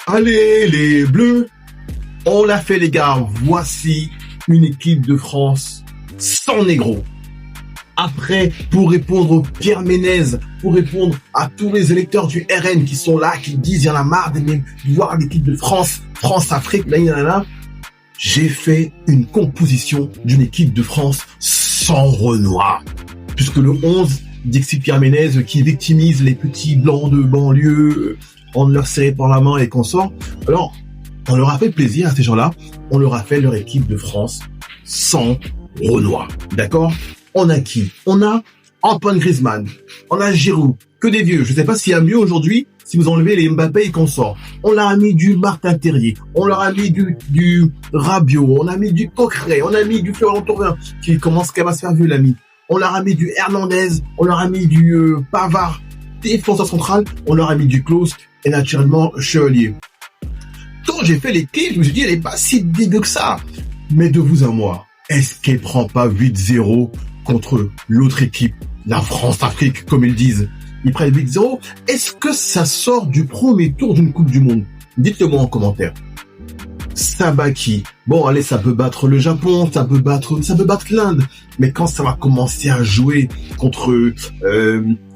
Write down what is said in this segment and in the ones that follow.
Allez, les Bleus, on l'a fait les gars, voici une équipe de France sans négro. Après, pour répondre au Pierre Ménez, pour répondre à tous les électeurs du RN qui sont là, qui disent il y en a marre de voir l'équipe de France, France-Afrique, là, j'ai fait une composition d'une équipe de France sans Renoir. Puisque le 11, Dixit Pierre Ménez, qui victimise les petits blancs de banlieue en leur serré par la main et consorts. Alors, on leur a fait plaisir à ces gens-là, on leur a fait leur équipe de France sans Renoir. D'accord? On a qui? On a Antoine Griezmann, on a Giroud, que des vieux. Je ne sais pas s'il y a mieux aujourd'hui, si vous enlevez les Mbappé et consorts. On leur a mis du Martin Terrier, on leur a mis du Rabiot, on a mis du Coqueret, on a mis du Florent Thauvin, qui commence qu'à se faire vieux l'ami. On leur a mis du Hernandez, on leur a mis du Pavard, défenseur central, on leur a mis du Klose et naturellement Chevalier. Quand j'ai fait l'équipe, je me suis dit, elle est pas si dégueu que ça. Mais de vous à moi, est-ce qu'elle prend pas 8-0 contre l'autre équipe, la France-Afrique, comme ils disent? Ils prennent 8-0. Est-ce que ça sort du premier tour d'une Coupe du Monde? Dites-le moi en commentaire. Ça bat qui? Bon, allez, ça peut battre le Japon, ça peut battre l'Inde. Mais quand ça va commencer à jouer contre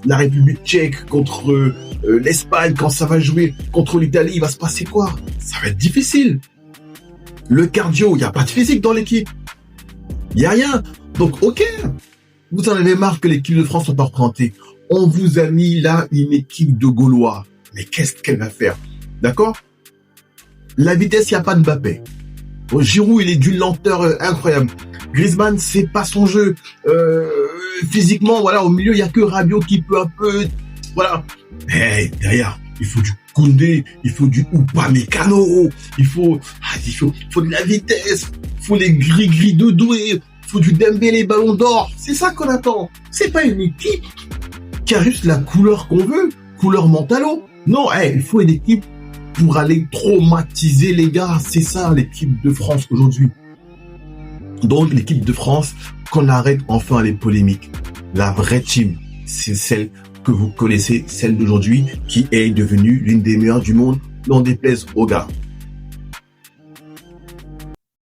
la République tchèque, contre l'Espagne, quand ça va jouer contre l'Italie, il va se passer quoi? Ça va être difficile. Le cardio, il n'y a pas de physique dans l'équipe. Il n'y a rien. Donc, ok, vous en avez marre que l'équipe de France soit pas représentée. On vous a mis là une équipe de Gaulois. Mais qu'est-ce qu'elle va faire? D'accord? La vitesse, il n'y a pas de Mbappé. Bon, Giroud, il est d'une lenteur incroyable. Griezmann, c'est pas son jeu. Physiquement, voilà, au milieu, il n'y a que Rabiot qui peut un peu... Voilà. Mais derrière, il faut du Koundé, il faut du Upamecano, il faut de la vitesse, il faut les gris-gris de Doué, il faut du Dembélé Ballon d'Or. C'est ça qu'on attend. C'est pas une équipe qui a juste la couleur qu'on veut, couleur mentalo. Non, il faut une équipe pour aller traumatiser les gars. C'est ça l'équipe de France aujourd'hui. Donc l'équipe de France, qu'on arrête enfin les polémiques. La vraie team, c'est celle que vous connaissez, celle d'aujourd'hui, qui est devenue l'une des meilleures du monde, n'en déplaise aux gars.